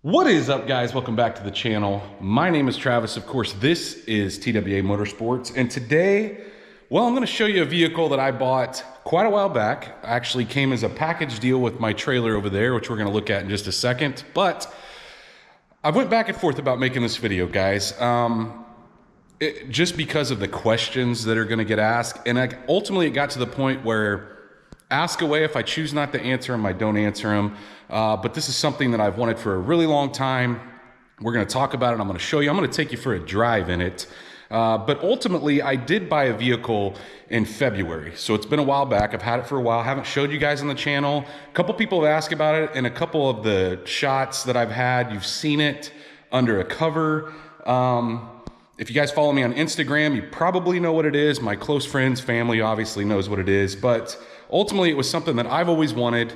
What is up, guys? Welcome back to the channel. My name is Travis. Of course, this is TWA Motorsports. And today, well, I'm going to show you a vehicle that I bought quite a while back. Actually came as a package deal with my trailer over there, which we're going to look at in just a second. But I went back and forth about making this video, guys. Just because of the questions that are going to get asked. And ultimately, it got to the point where ask away. If I choose not to answer them, I don't answer them. But this is something that I've wanted for a really long time. We're going to talk about it. I'm going to show you. I'm going to take you for a drive in it. But ultimately, I did buy a vehicle in February. So it's been a while back. I've had it for a while. I haven't showed you guys on the channel. A couple people have asked about it, and a couple of the shots that I've had, you've seen it under a cover. If you guys follow me on Instagram, you probably know what it is. My close friends, family obviously knows what it is. But ultimately, it was something that I've always wanted.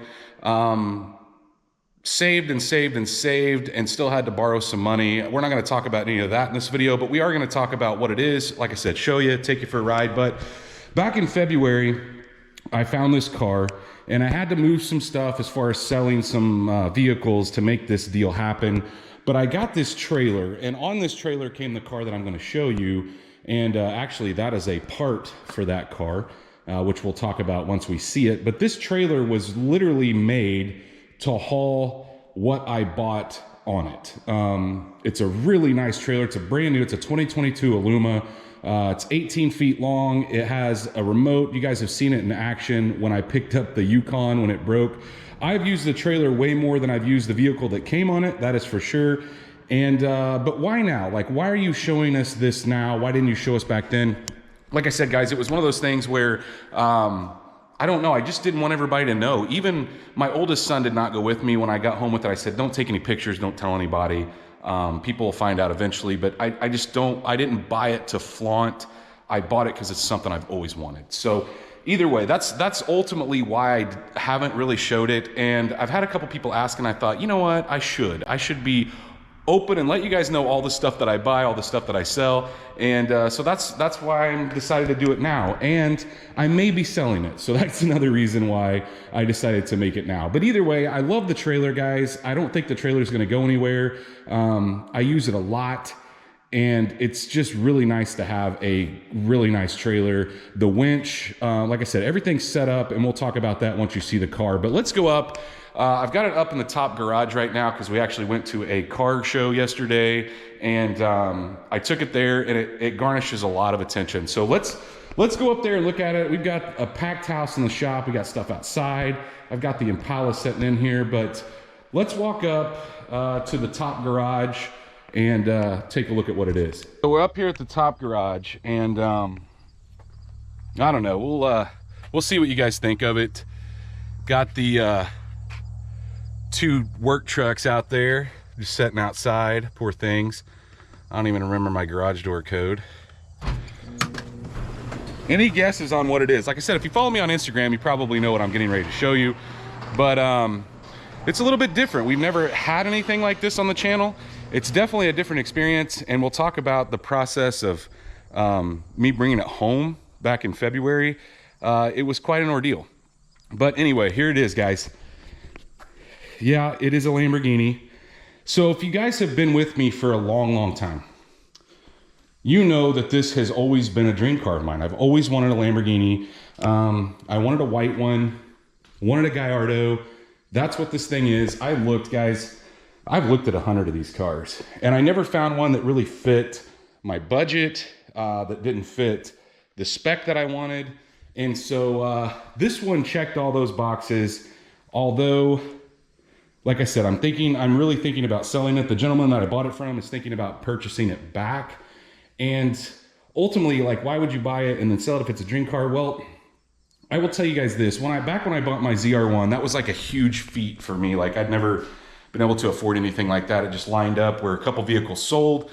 Saved and still had to borrow some money. We're not going to talk about any of that in this video, but we are going to talk about what it is. Like I said, show you, take you for a ride. But back in February, I found this car, and I had to move some stuff as far as selling some vehicles to make this deal happen. But I got this trailer, and on this trailer came the car that I'm going to show you. And actually, that is a part for that car, which we'll talk about once we see it. But this trailer was literally made to haul what I bought on it. It's a really nice trailer. It's a brand new, it's a 2022 Aluma. It's 18 feet long. It has a remote. You guys have seen it in action when I picked up the Yukon when it broke. I've used the trailer way more than I've used the vehicle that came on it, that is for sure. And but why now? Like, why are you showing us this now? Why didn't you show us back then? Like I said, guys, it was one of those things where I don't know. I just didn't want everybody to know. Even my oldest son did not go with me. When I got home with it, I said, don't take any pictures. Don't tell anybody. People will find out eventually. But I didn't buy it to flaunt. I bought it because it's something I've always wanted. So either way, that's ultimately why I haven't really showed it. And I've had a couple people ask, and I thought, you know what? I should be open and let you guys know all the stuff that I buy, all the stuff that I sell. And so that's why I'm decided to do it now. And I may be selling it. So that's another reason why I decided to make it now. But either way, I love the trailer, guys. I don't think the trailer is going to go anywhere. I use it a lot. And it's just really nice to have a really nice trailer. The winch, like I said, everything's set up, and we'll talk about that once you see the car. But let's go up. I've got it up in the top garage right now because we actually went to a car show yesterday, and I took it there, and it garnishes a lot of attention. So let's go up there and look at it. We've got a packed house in the shop. We got stuff outside. I've got the Impala sitting in here, but let's walk up to the top garage and take a look at what it is. So we're up here at the top garage, and I don't know. We'll see what you guys think of it. Got the two work trucks out there just sitting outside. Poor things. I don't even remember my garage door code. Any guesses on what it is? Like I said, if you follow me on Instagram, you probably know what I'm getting ready to show you. But it's a little bit different. We've never had anything like this on the channel. It's definitely a different experience, and we'll talk about the process of me bringing it home back in February. It was quite an ordeal. But anyway, here it is, guys. Yeah, it is a Lamborghini. So if you guys have been with me for a long time, you know that this has always been a dream car of mine. I've always wanted a Lamborghini. I wanted a white one, wanted a Gallardo. That's what this thing is. I looked, guys, I've looked at 100 of these cars, and I never found one that really fit my budget, that didn't fit the spec that I wanted. And so this one checked all those boxes, although, like I said, I'm really thinking about selling it. The gentleman that I bought it from is thinking about purchasing it back. And ultimately, like, why would you buy it and then sell it if it's a dream car? Well, I will tell you guys this. Back when I bought my ZR1, that was like a huge feat for me. Like, I'd never been able to afford anything like that. It just lined up where a couple vehicles sold.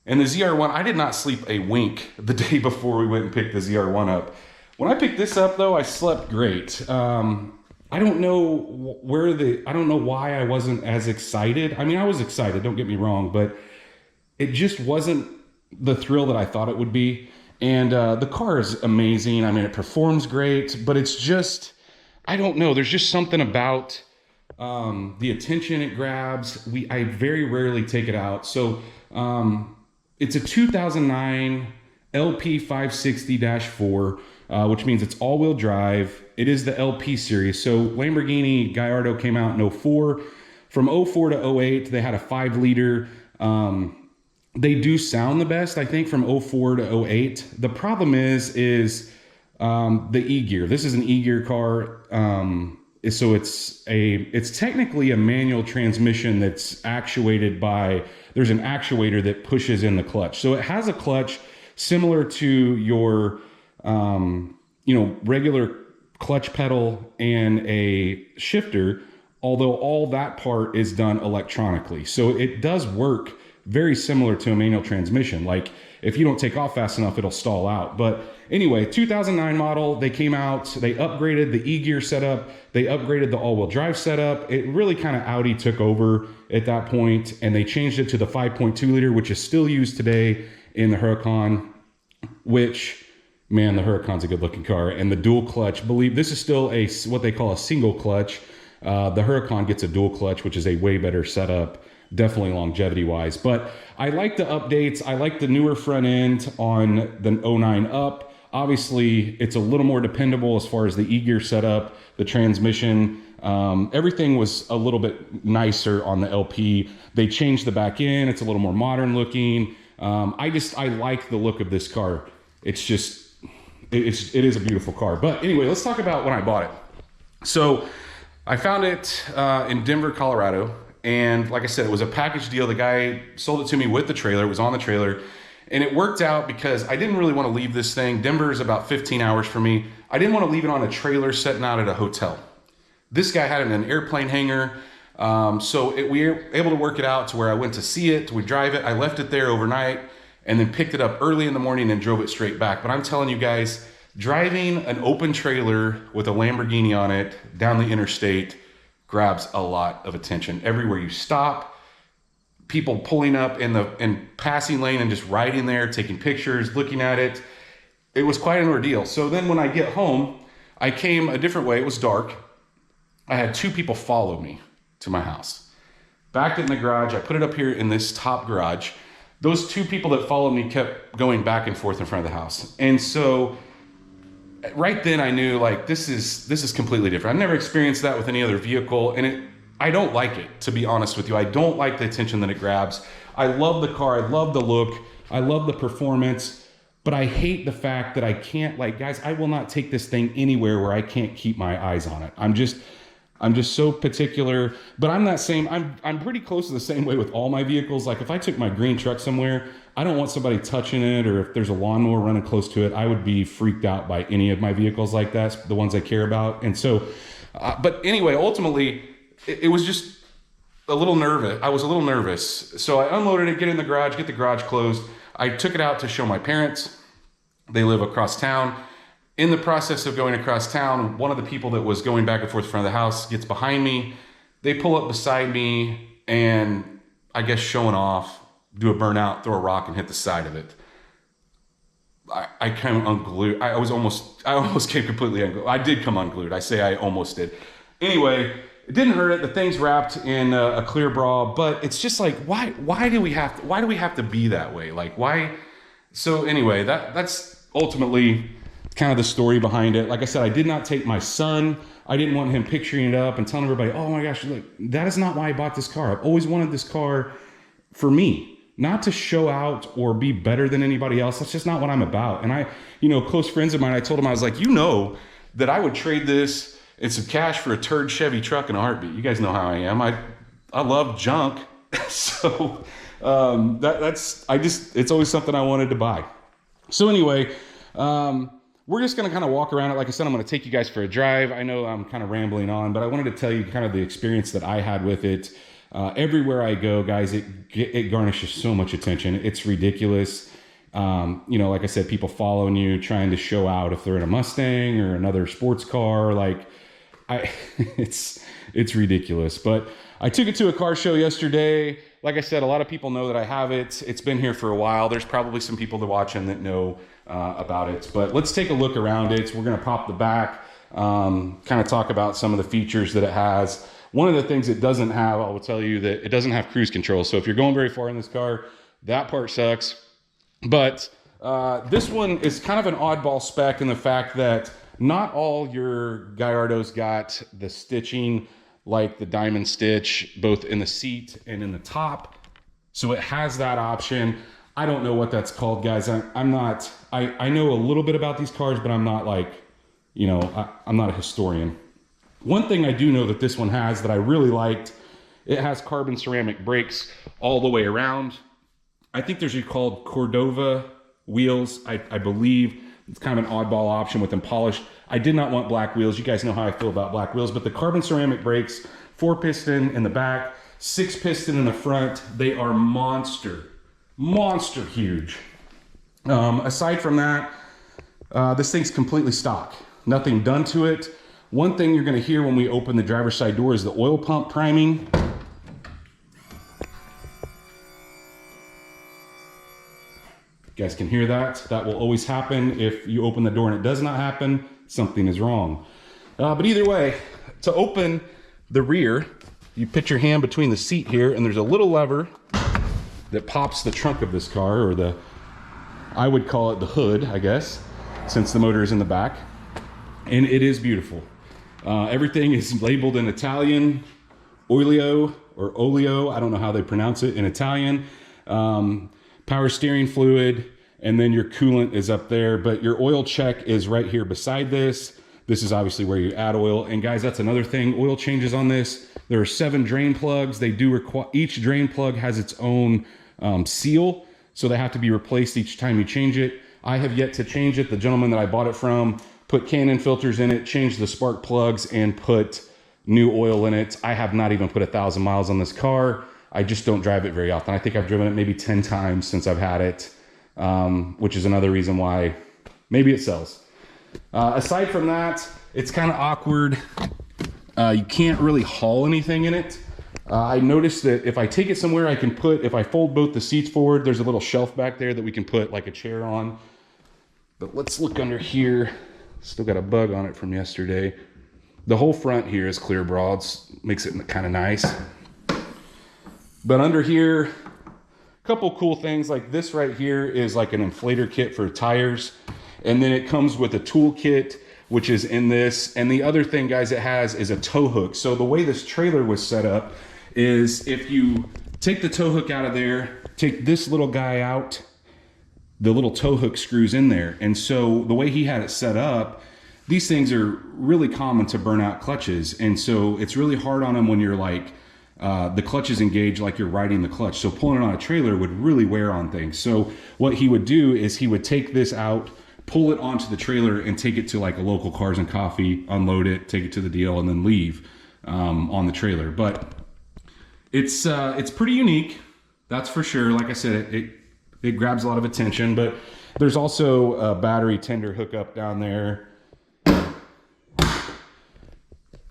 And the ZR1, I did not sleep a wink the day before we went and picked the ZR1 up. When I picked this up, though, I slept great. I don't know why I wasn't as excited. I mean, I was excited, don't get me wrong, but it just wasn't the thrill that I thought it would be. And the car is amazing. I mean, it performs great, but it's just, I don't know. There's just something about the attention it grabs. I very rarely take it out. So it's a 2009 LP 560-4, which means it's all-wheel drive. It is the LP series. So Lamborghini Gallardo came out in 04. From 04 to 08, they had a 5-liter. They do sound the best, I think, from 04 to 08. The problem is the e-gear. This is an e-gear car. So it's technically a manual transmission that's actuated by, there's an actuator that pushes in the clutch. So it has a clutch similar to your, regular clutch pedal and a shifter, although all that part is done electronically. So it does work very similar to a manual transmission. Like if you don't take off fast enough, it'll stall out. But anyway, 2009 model, they came out, they upgraded the e-gear setup, they upgraded the all-wheel drive setup. It really kind of Audi took over at that point, and they changed it to the 5.2 liter, which is still used today in the Huracan, which, man, the Huracan's a good looking car. And the dual clutch, this is still what they call a single clutch. The Huracan gets a dual clutch, which is a way better setup, definitely longevity wise. But I like the updates. I like the newer front end on the 09 up. Obviously, it's a little more dependable as far as the e-gear setup, the transmission. Everything was a little bit nicer on the LP. They changed the back end. It's a little more modern looking. I like the look of this car. It is a beautiful car. But anyway, let's talk about when I bought it. So I found it in Denver, Colorado. And like I said, it was a package deal. The guy sold it to me with the trailer. It was on the trailer. And it worked out because I didn't really want to leave this thing. Denver is about 15 hours for me. I didn't want to leave it on a trailer sitting out at a hotel. This guy had it in an airplane hangar. We were able to work it out to where I went to see it. We drive it. I left it there overnight and then picked it up early in the morning and drove it straight back. But I'm telling you guys, driving an open trailer with a Lamborghini on it down the interstate grabs a lot of attention. Everywhere you stop, people pulling up in passing lane and just riding there, taking pictures, looking at it. It was quite an ordeal. So then when I get home, I came a different way. It was dark. I had 2 people follow me to my house. Backed it in the garage. I put it up here in this top garage. Those 2 people that followed me kept going back and forth in front of the house. And so right then I knew, like, this is completely different. I've never experienced that with any other vehicle, and I don't like it, to be honest with you. I don't like the attention that it grabs. I love the car. I love the look. I love the performance, but I hate the fact that I can't, like, guys, I will not take this thing anywhere where I can't keep my eyes on it. I'm just so particular, but I'm pretty close to the same way with all my vehicles. Like if I took my green truck somewhere, I don't want somebody touching it, or if there's a lawnmower running close to it, I would be freaked out by any of my vehicles like that, the ones I care about. And so, but anyway, ultimately, it was just a little nervous. I was a little nervous. So I unloaded it, get in the garage, get the garage closed. I took it out to show my parents. They live across town. In the process of going across town, one of the people that was going back and forth in front of the house gets behind me. They pull up beside me and, I guess, showing off, do a burnout, throw a rock and hit the side of it. I came unglued. I almost came completely unglued. I did come unglued. I say I almost did. Anyway, it didn't hurt it. The thing's wrapped in a clear bra, but it's just like, why do we have to be that way? Like, why? So anyway, that's ultimately kind of the story behind it. Like I said, I did not take my son. I didn't want him picturing it up and telling everybody, oh my gosh, look, that is not why I bought this car. I've always wanted this car for me, not to show out or be better than anybody else. That's just not what I'm about. And close friends of mine, I told them, I was like, that I would trade this and some cash for a turd Chevy truck in a heartbeat. You guys know how I am. I love junk. So it's always something I wanted to buy. So anyway, we're just going to kind of walk around it. Like I said, I'm going to take you guys for a drive. I know I'm kind of rambling on, but I wanted to tell you kind of the experience that I had with it. Everywhere I go, guys, it garnishes so much attention. It's ridiculous. Like I said, people following you, trying to show out if they're in a Mustang or another sports car. Like, it's ridiculous. But I took it to a car show yesterday. Like I said, a lot of people know that I have it. It's been here for a while. There's probably some people that watching that know about it. But let's take a look around it. We're going to pop the back, kind of talk about some of the features that it has. One of the things it doesn't have, I will tell you that it doesn't have cruise control. So if you're going very far in this car, that part sucks. But this one is kind of an oddball spec in the fact that not all your Gallardos got the stitching like the diamond stitch, both in the seat and in the top. So it has that option. I don't know what that's called, guys. I know a little bit about these cars, but I'm not like, you know, I'm not a historian. One thing I do know that this one has that I really liked, it has carbon ceramic brakes all the way around. I think there's called Cordova wheels, I believe. It's kind of an oddball option with them polished. I did not want black wheels. You guys know how I feel about black wheels, but the carbon ceramic brakes, 4-piston in the back, 6-piston in the front, they are monster huge. Aside from that, this thing's completely stock. Nothing done to it. One thing you're gonna hear when we open the driver's side door is the oil pump priming. You guys can hear that. That will always happen. If you open the door and it does not happen, something is wrong. But either way, to open the rear, you put your hand between the seat here, and there's a little lever that pops the trunk of this car, or I would call it the hood, I guess, since the motor is in the back. And it is beautiful. Everything is labeled in Italian, olio or olio, I don't know how they pronounce it in Italian. Power steering fluid, and then your coolant is up there, but your oil check is right here beside this. This is obviously where you add oil. And guys, that's another thing, oil changes on this. There are 7 drain plugs. They do require, each drain plug has its own seal, so they have to be replaced each time you change it. I have yet to change it. The gentleman that I bought it from put Canon filters in it, changed the spark plugs, and put new oil in it. I have not even put 1,000 miles on this car. I just don't drive it very often. I think I've driven it maybe 10 times since I've had it, which is another reason why maybe it sells. Aside from that, it's kind of awkward. You can't really haul anything in it. I noticed that if I take it somewhere, I can put, if I fold both the seats forward, there's a little shelf back there that we can put like a chair on. But let's look under here. Still got a bug on it from yesterday. The whole front here is clear broads, makes it kind of nice. But under here, a couple cool things, like this right here is like an inflator kit for tires. And then it comes with a tool kit, which is in this. And the other thing, guys, it has is a tow hook. So the way this trailer was set up is if you take the tow hook out of there, take this little guy out, the little tow hook screws in there. And so the way he had it set up, these things are really common to burn out clutches. And so it's really hard on them when you're like, the clutch is engaged like you're riding the clutch. So pulling it on a trailer would really wear on things. So what he would do is he would take this out, pull it onto the trailer, and take it to like a local Cars and Coffee, unload it, take it to the deal, and then leave on the trailer. But it's pretty unique, that's for sure. Like I said, it grabs a lot of attention, but there's also a battery tender hookup down there.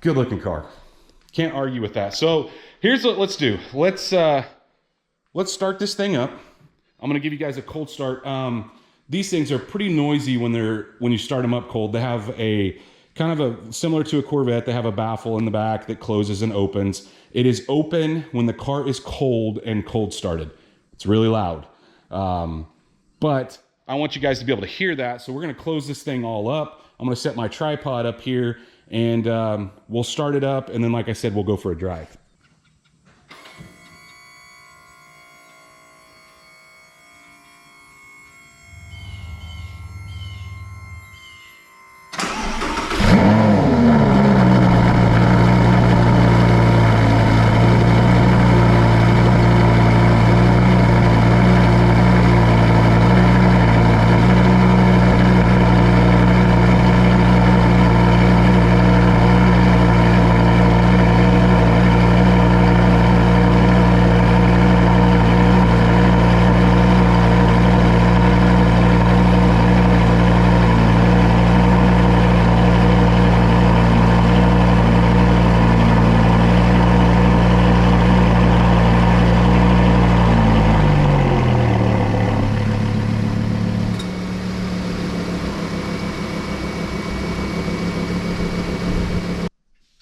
Good looking car. Can't argue with that. So here's what let's do. Let's start this thing up. I'm gonna give you guys a cold start. These things are pretty noisy when you start them up cold. They have a kind of similar to a Corvette, they have a baffle in the back that closes and opens. It is open when the car is cold and cold started. It's really loud. But I want you guys to be able to hear that. So we're gonna close this thing all up. I'm gonna set my tripod up here, and we'll start it up, and then like I said, we'll go for a drive.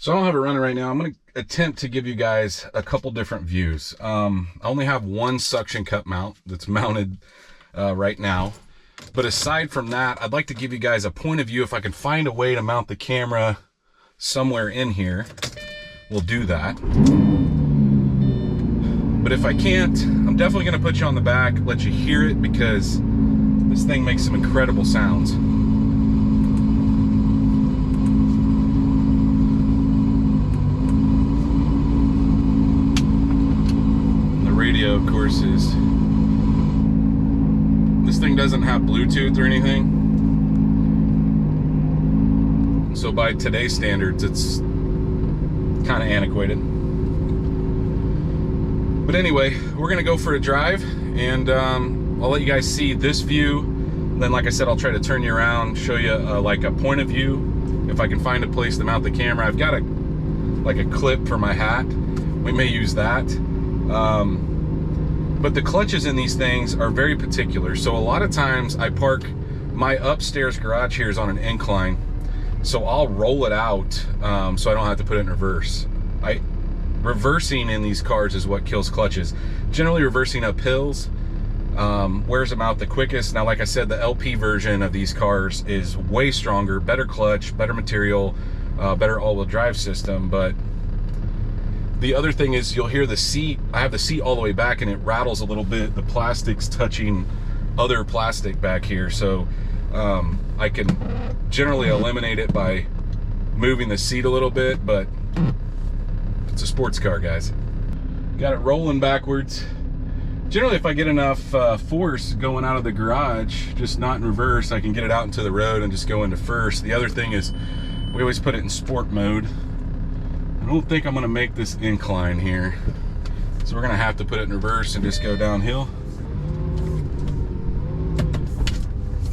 So I don't have it running right now. I'm attempt to give you guys a couple different views. I only have one suction cup mount that's mounted right now. But aside from that, I'd like to give you guys a point of view. If I can find a way to mount the camera somewhere in here, we'll do that. But if I can't, I'm definitely going to put you on the back, let you hear it, because this thing makes some incredible sounds. The radio, of course, is... This thing doesn't have Bluetooth or anything. So by today's standards, it's kind of antiquated. But anyway, we're gonna go for a drive, and I'll let you guys see this view. Then, like I said, I'll try to turn you around, show you like a point of view. If I can find a place to mount the camera, I've got like a clip for my hat. We may use that. But the clutches in these things are very particular. So a lot of times I park my upstairs garage here is on an incline. So I'll roll it out so I don't have to put it in reverse. Reversing in these cars is what kills clutches. Generally reversing up hills wears them out the quickest. Now, like I said, the LP version of these cars is way stronger, better clutch, better material, better all-wheel drive system. But the other thing is, you'll hear the seat. I have the seat all the way back and it rattles a little bit. The plastic's touching other plastic back here. So I can generally eliminate it by moving the seat a little bit, but it's a sports car, guys. Got it rolling backwards. Generally, if I get enough force going out of the garage, just not in reverse, I can get it out into the road and just go into first. The other thing is, we always put it in sport mode. I don't think I'm gonna make this incline here. So we're gonna have to put it in reverse and just go downhill.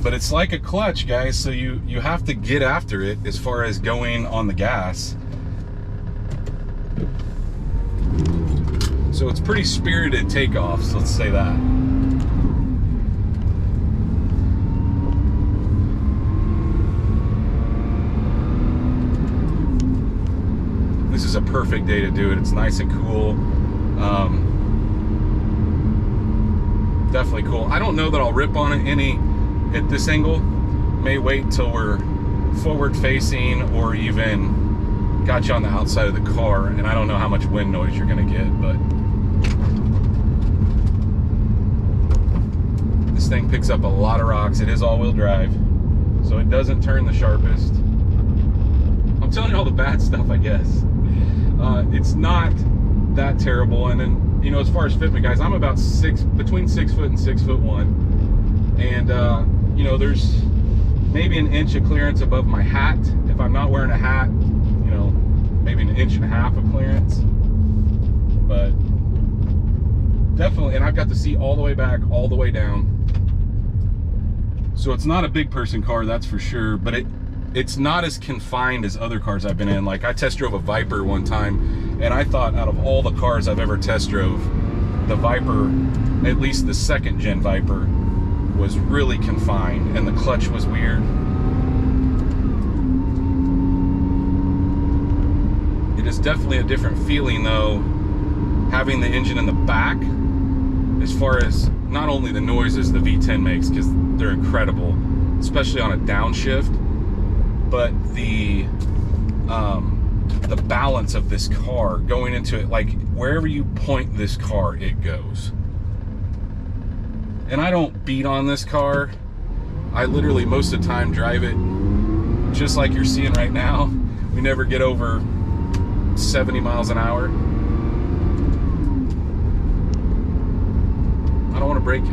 But it's like a clutch, guys, so you have to get after it as far as going on the gas. So it's pretty spirited takeoffs, let's say that. This is a perfect day to do it. It's nice and cool. Definitely cool. I don't know that I'll rip on it any at this angle. May wait until we're forward facing, or even got you on the outside of the car, and I don't know how much wind noise you're gonna get, but this thing picks up a lot of rocks. It is all-wheel drive, so it doesn't turn the sharpest. I'm telling you all the bad stuff, I guess. It's not that terrible. And then, you know, as far as fitment, guys, I'm about between 6 foot and 6'1", and you know, there's maybe an inch of clearance above my hat. If I'm not wearing a hat, you know, maybe an inch and a half of clearance. But definitely, and I've got the seat all the way back, all the way down. So it's not a big person car, that's for sure, but it's not as confined as other cars I've been in. Like, I test drove a Viper one time, and I thought out of all the cars I've ever test drove, the Viper, at least the second gen Viper, was really confined, and the clutch was weird. It is definitely a different feeling, though, having the engine in the back, as far as not only the noises the V10 makes, because they're incredible, especially on a downshift, but the balance of this car going into it, like wherever you point this car, it goes. And I don't beat on this car. I literally most of the time drive it just like you're seeing right now. We never get over 70 miles an hour. I don't want to break it.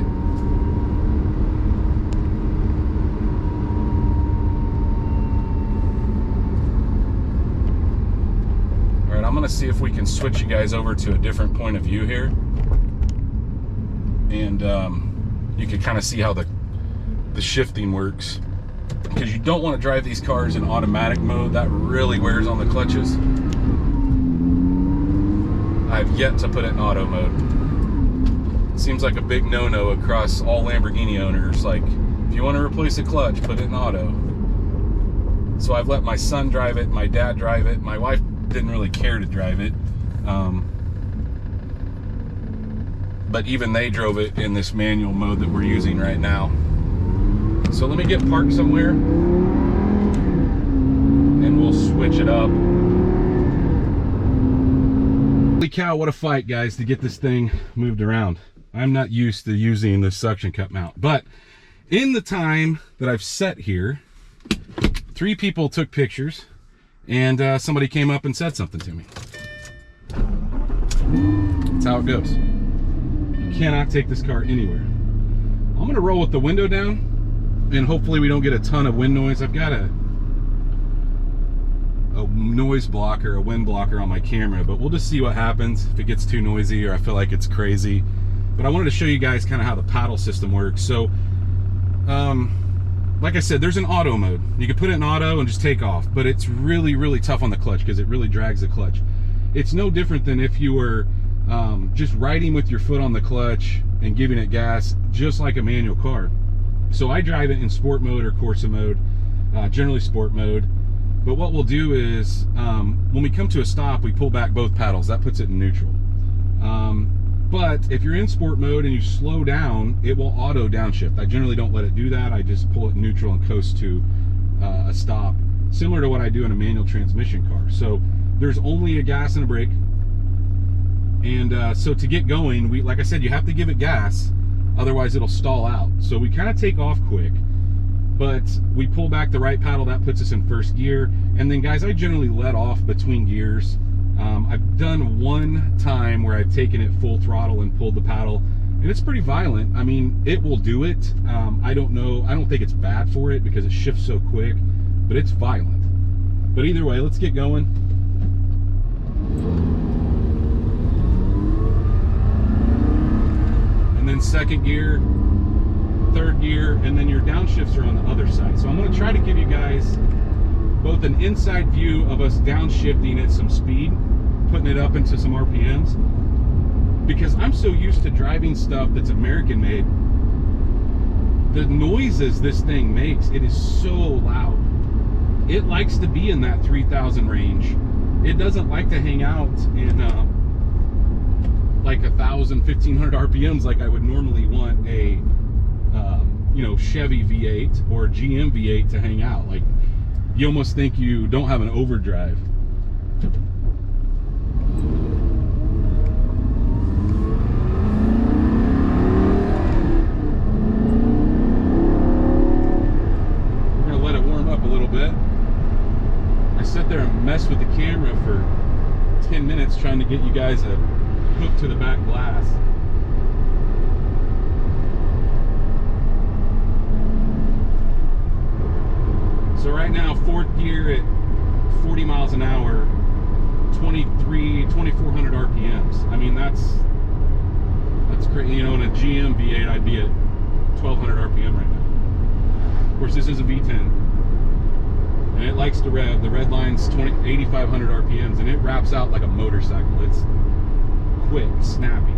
All right, I'm gonna see if we can switch you guys over to a different point of view here. And you can kind of see how the shifting works, because you don't want to drive these cars in automatic mode. That really wears on the clutches. I've yet to put it in auto mode. It seems like a big no-no across all Lamborghini owners. Like, if you want to replace a clutch, put it in auto. So I've let my son drive it, my dad drive it. My wife didn't really care to drive it. But even they drove it in this manual mode that we're using right now. So let me get parked somewhere and we'll switch it up. Holy cow, what a fight, guys, to get this thing moved around. I'm not used to using the suction cup mount, but in the time that I've sat here, 3 people took pictures and somebody came up and said something to me. That's how it goes. You cannot take this car anywhere. I'm gonna roll with the window down and hopefully we don't get a ton of wind noise. I've got a noise blocker, a wind blocker on my camera, but we'll just see what happens if it gets too noisy or I feel like it's crazy. But I wanted to show you guys kind of how the paddle system works. So like I said, there's an auto mode. You can put it in auto and just take off, but it's really, really tough on the clutch because it really drags the clutch. It's no different than if you were just riding with your foot on the clutch and giving it gas, just like a manual car. So I drive it in sport mode or Corsa mode, generally sport mode. But what we'll do is, when we come to a stop, we pull back both paddles. That puts it in neutral. But if you're in sport mode and you slow down, it will auto downshift. I generally don't let it do that. I just pull it in neutral and coast to a stop, similar to what I do in a manual transmission car. So there's only a gas and a brake. And so to get going, like I said, you have to give it gas, otherwise it'll stall out. So we kind of take off quick, but we pull back the right paddle, that puts us in first gear. And then guys, I generally let off between gears. I've done one time where I've taken it full throttle and pulled the paddle, and it's pretty violent. I mean, it will do it. I don't know, I don't think it's bad for it because it shifts so quick, but it's violent. But either way, let's get going. And then second gear, third gear, and then your downshifts are on the other side. So I'm going to try to give you guys both an inside view of us downshifting at some speed, putting it up into some RPMs, because I'm so used to driving stuff that's American made. The noises this thing makes, it is so loud. It likes to be in that 3,000 range. It doesn't like to hang out in like 1,000, 1,500 RPMs like I would normally want a you know, Chevy V8 or GM V8 to hang out. Like, you almost think you don't have an overdrive. We're gonna let it warm up a little bit. I sat there and messed with the camera for 10 minutes trying to get you guys a hook to the back glass. So right now, fourth gear at 40 miles an hour, 2,400 RPMs. I mean, that's crazy. You know, in a GM V8, I'd be at 1,200 RPM right now. Of course, this is a V10, and it likes to rev. The red line's 8,500 RPMs, and it wraps out like a motorcycle. It's quick, snappy.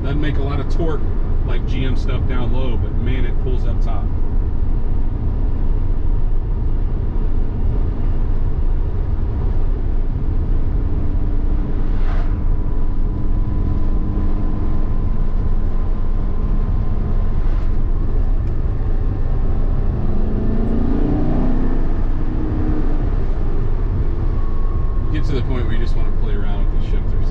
Doesn't make a lot of torque like GM stuff down low, but man, it pulls up top. To the point where you just want to play around with the shifters.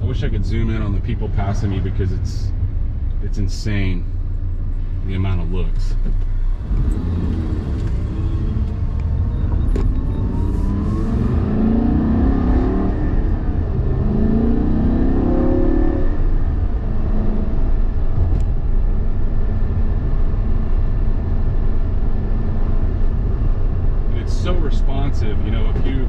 I wish I could zoom in on the people passing me because it's insane the amount of looks. So responsive, you know, if you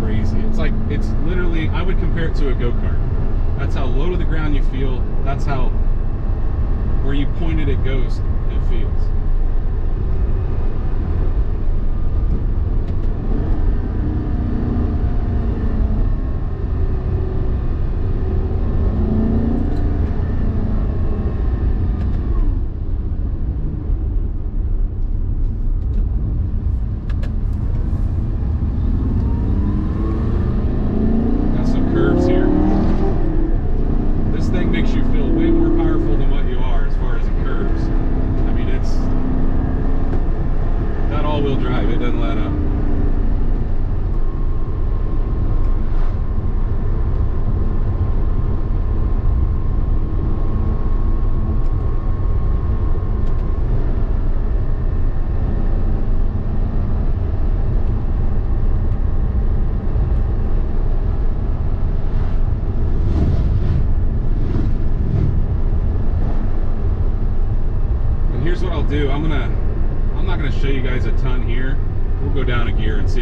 crazy. It's like, it's literally, I would compare it to a go-kart. That's how low to the ground you feel. That's how, where you pointed it goes, it feels.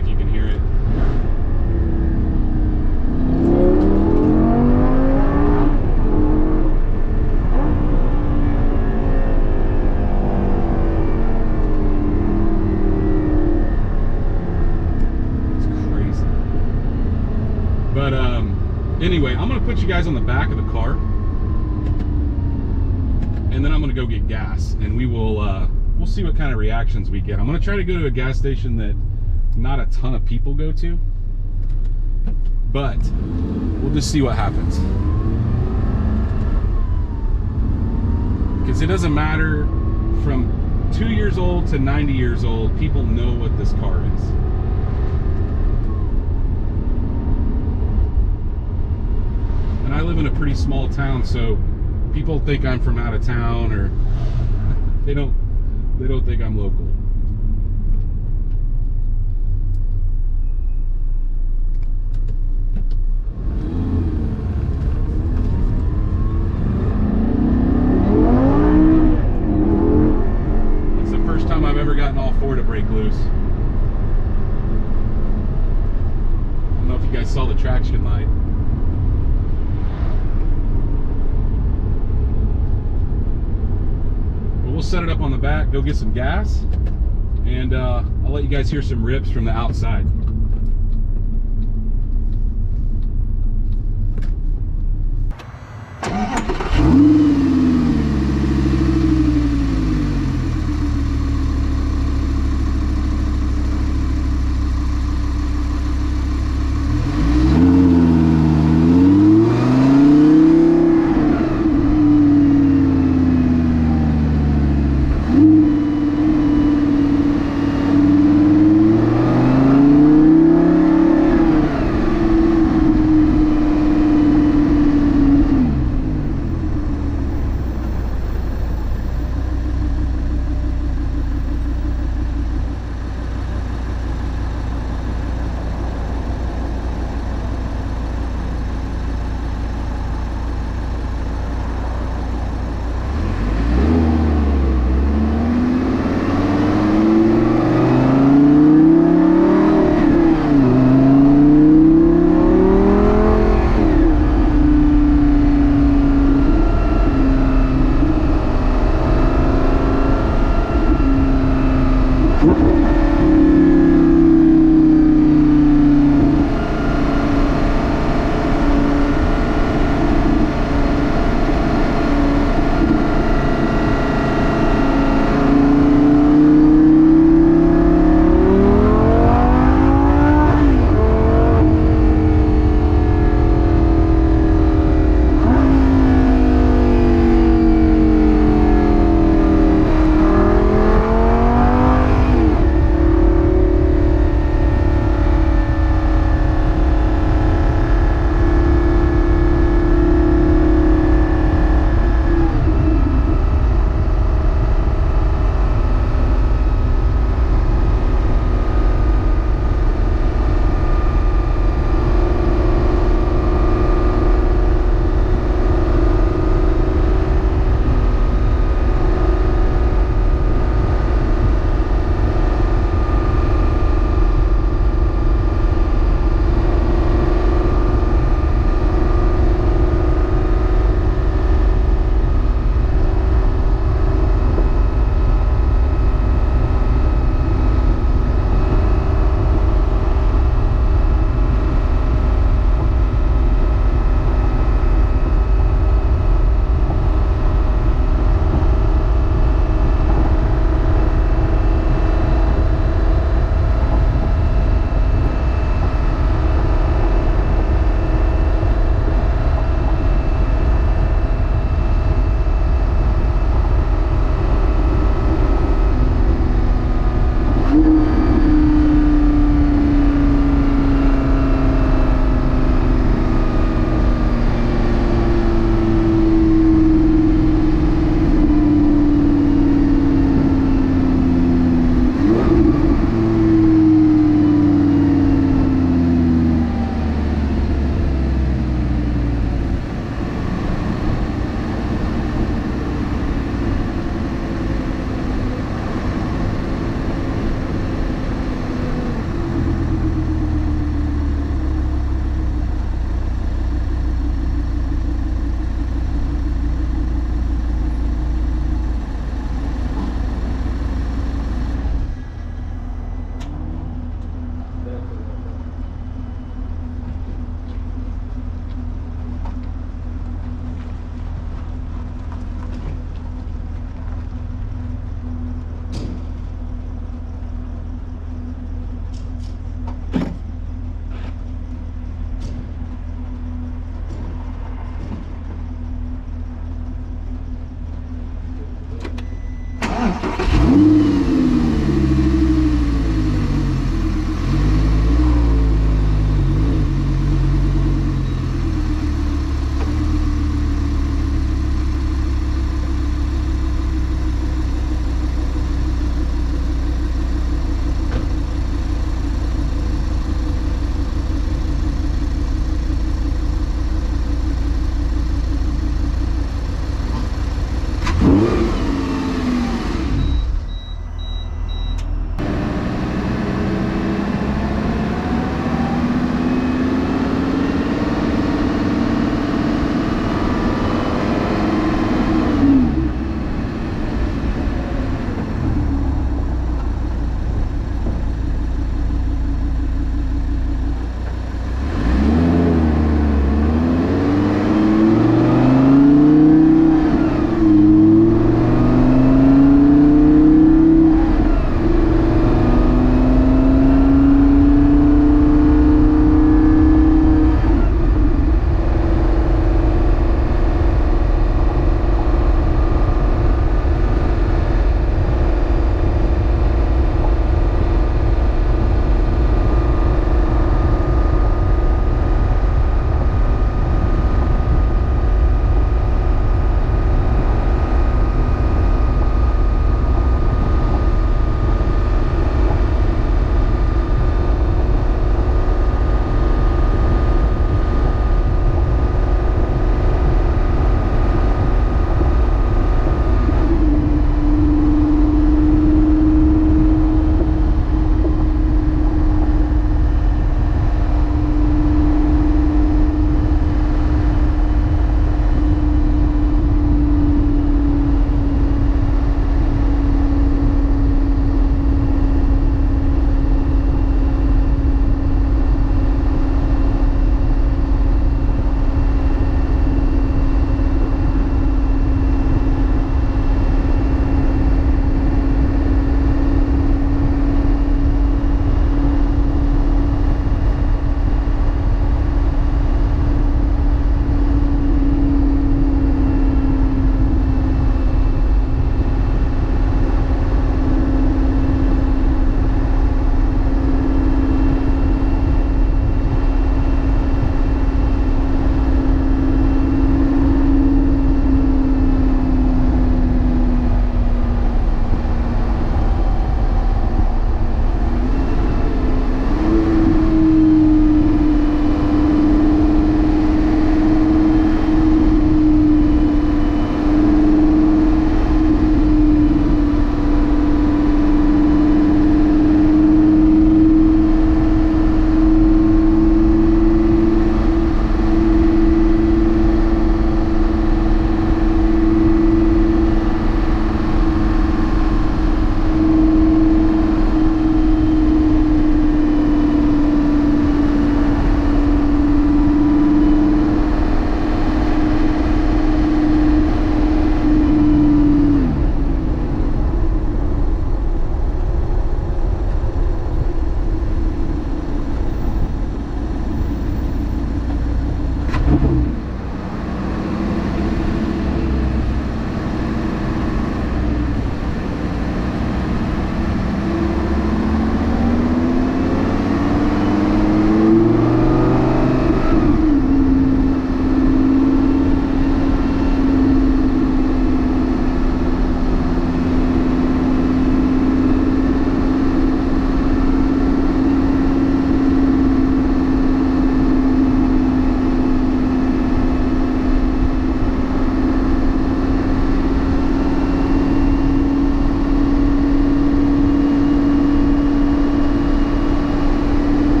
if you can hear it. But anyway, I'm gonna put you guys on the back of the car, and then I'm gonna go get gas, and we'll see what kind of reactions we get. I'm gonna try to go to a gas station that not a ton of people go to, but we'll just see what happens. Because it doesn't matter, from 2 years old to 90 years old, people know what this car is. And I live in a pretty small town, so people think I'm from out of town, or they don't think I'm local. It's the first time I've ever gotten all four to break loose. I don't know if you guys saw the traction light. We'll set it up on the back, go get some gas, and I'll let you guys hear some rips from the outside.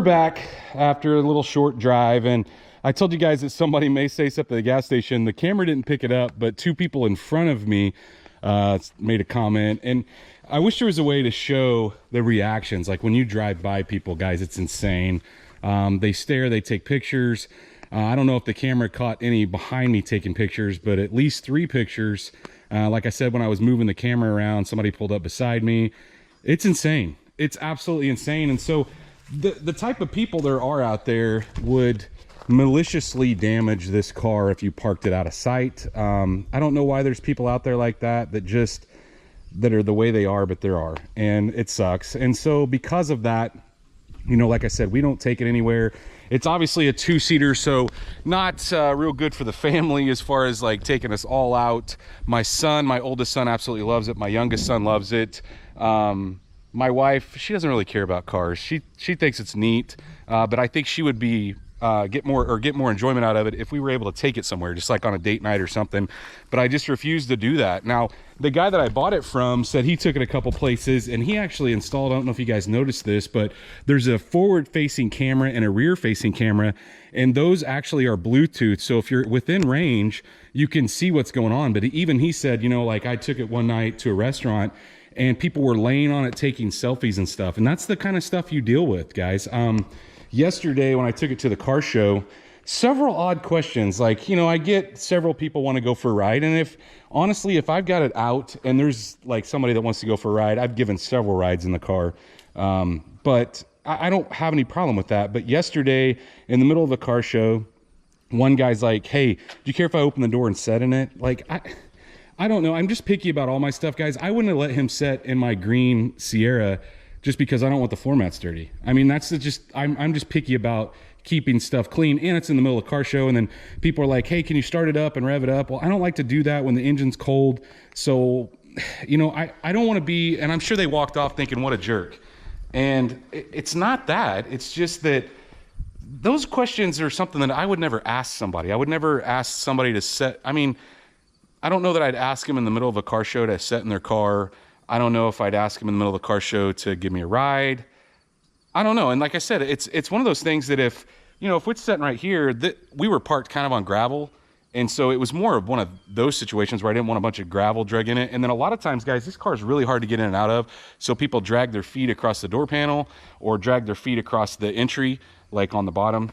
back after a little short drive, and I told you guys that somebody may say something at the gas station. The camera didn't pick it up, but two people in front of me made a comment, and I wish there was a way to show the reactions. Like when you drive by people, guys, it's insane. They stare, they take pictures. I don't know if the camera caught any behind me taking pictures, but at least 3 pictures. Like I said, when I was moving the camera around, somebody pulled up beside me. It's insane. It's absolutely insane. And so the type of people there are out there would maliciously damage this car if you parked it out of sight. I don't know why there's people out there like that that are the way they are, but there are, and it sucks. And so because of that, you know, like I said, we don't take it anywhere. It's obviously a 2-seater, so not real good for the family as far as like taking us all out. My oldest son absolutely loves it. My youngest son loves it. My wife, she doesn't really care about cars. She thinks it's neat, but I think she would be get more enjoyment out of it if we were able to take it somewhere, just like on a date night or something. But I just refuse to do that. Now, the guy that I bought it from said he took it a couple places, and he actually installed, I don't know if you guys noticed this, but there's a forward facing camera and a rear facing camera, and those actually are Bluetooth. So if you're within range, you can see what's going on. But even he said, you know, like I took it one night to a restaurant and people were laying on it taking selfies and stuff, and that's the kind of stuff you deal with, guys. Yesterday when I took it to the car show, several odd questions. Like, you know, I get several people want to go for a ride, and honestly, if I've got it out and there's like somebody that wants to go for a ride, I've given several rides in the car. But I don't have any problem with that. But yesterday in the middle of the car show, one guy's like, hey, do you care if I open the door and sit in it? Like, I don't know. I'm just picky about all my stuff, guys. I wouldn't have let him sit in my green Sierra just because I don't want the floor mats dirty. I mean, I'm just picky about keeping stuff clean, and it's in the middle of a car show, and then people are like, hey, can you start it up and rev it up? Well, I don't like to do that when the engine's cold. So, you know, I don't want to be, and I'm sure they walked off thinking, what a jerk. And it's not that. It's just that those questions are something that I would never ask somebody. I would never ask somebody to set, I mean, I don't know that I'd ask them in the middle of a car show to sit in their car. I don't know if I'd ask them in the middle of the car show to give me a ride. I don't know. And like I said, it's one of those things that if we're sitting right here, we were parked kind of on gravel. And so it was more of one of those situations where I didn't want a bunch of gravel drug in it. And then a lot of times, guys, this car is really hard to get in and out of. So people drag their feet across the door panel or drag their feet across the entry, like on the bottom.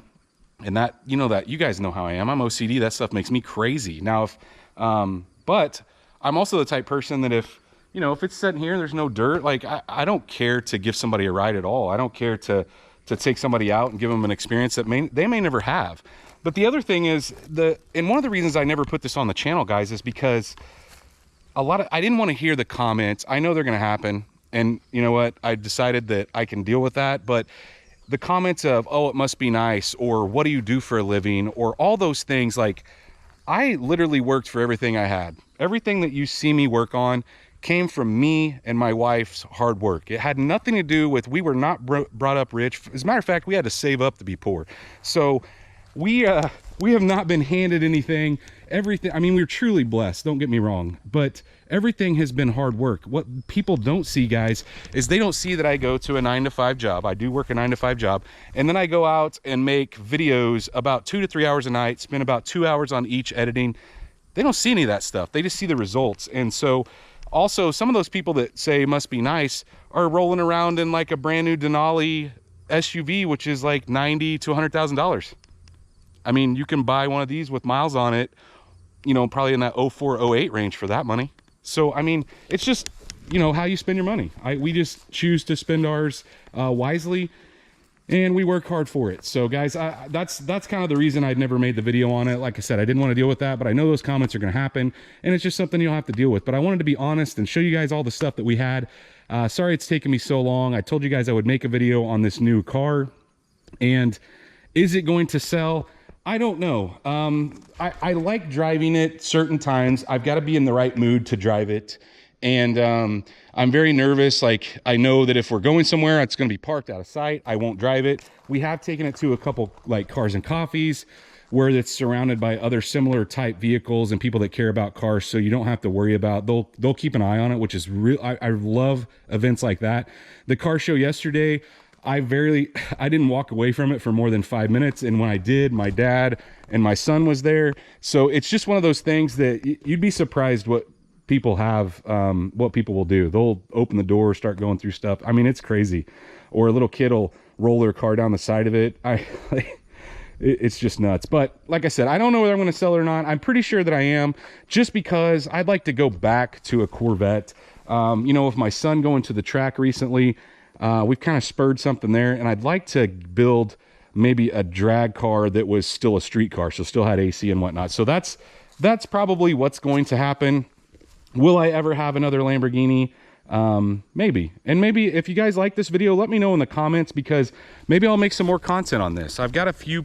And that, you guys know how I am. I'm OCD. That stuff makes me crazy. Now, but I'm also the type person that if it's sitting here and there's no dirt, like I don't care to give somebody a ride at all. I don't care to take somebody out and give them an experience that they may never have. But the other thing is and one of the reasons I never put this on the channel, guys, is because I didn't want to hear the comments. I know they're going to happen. And you know what? I decided that I can deal with that. But the comments of, oh, it must be nice, or what do you do for a living, or all those things, like I literally worked for everything I had. Everything that you see me work on came from me and my wife's hard work. It had nothing to do with, we were not brought up rich. As a matter of fact, we had to save up to be poor. So we have not been handed anything. Everything, I mean, we're truly blessed, don't get me wrong, but everything has been hard work. What people don't see, guys, is they don't see that I go to a 9-to-5 job. I do work a 9-to-5 job, and then I go out and make videos about 2 to 3 hours a night, spend about 2 hours on each editing. They don't see any of that stuff. They just see the results. And so also, some of those people that say must be nice are rolling around in like a brand new Denali SUV, which is like $90,000 to $100,000. I mean, you can buy one of these with miles on it, probably in that 04, 08 range for that money. So, I mean, it's just, how you spend your money. We just choose to spend ours wisely, and we work hard for it. So guys, that's kind of the reason I'd never made the video on it. Like I said, I didn't want to deal with that, but I know those comments are going to happen, and it's just something you'll have to deal with. But I wanted to be honest and show you guys all the stuff that we had. Sorry it's taken me so long. I told you guys I would make a video on this new car, and is it going to sell? I don't know. I like driving it certain times. I've got to be in the right mood to drive it. And I'm very nervous. Like, I know that if we're going somewhere, it's going to be parked out of sight. I won't drive it. We have taken it to a couple like Cars and Coffees where it's surrounded by other similar type vehicles and people that care about cars. So you don't have to worry about, they'll keep an eye on it, which is real. I love events like that. The car show yesterday, I didn't walk away from it for more than 5 minutes. And when I did, my dad and my son was there. So it's just one of those things that you'd be surprised what people have, what people will do. They'll open the door, start going through stuff. I mean, it's crazy. Or a little kid will roll their car down the side of it. It's just nuts. But like I said, I don't know whether I'm going to sell it or not. I'm pretty sure that I am, just because I'd like to go back to a Corvette. You know, with my son going to the track recently, we've kind of spurred something there, and I'd like to build maybe a drag car that was still a street car, so still had AC and whatnot. So that's probably what's going to happen. Will I ever have another Lamborghini? Maybe. And maybe if you guys like this video, let me know in the comments, because maybe I'll make some more content on this. I've got a few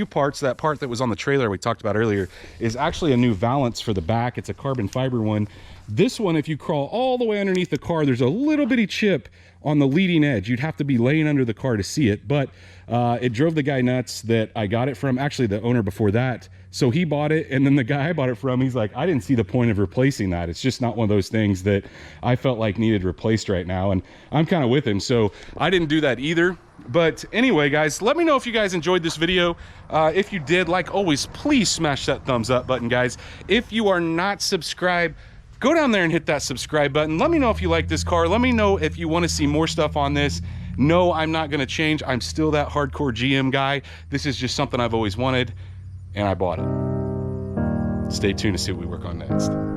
parts. That part that was on the trailer we talked about earlier is actually a new valance for the back. It's a carbon fiber one. This one, if you crawl all the way underneath the car, there's a little bitty chip on the leading edge. You'd have to be laying under the car to see it, but it drove the guy nuts that I got it from. Actually, the owner before that. So he bought it, and then the guy I bought it from, he's like, I didn't see the point of replacing that. It's just not one of those things that I felt like needed replaced right now. And I'm kind of with him, so I didn't do that either. But anyway, guys, let me know if you guys enjoyed this video. If you did, like always, please smash that thumbs up button, guys. If you are not subscribed, go down there and hit that subscribe button. Let me know if you like this car. Let me know if you want to see more stuff on this. No, I'm not going to change. I'm still that hardcore GM guy. This is just something I've always wanted, and I bought it. Stay tuned to see what we work on next.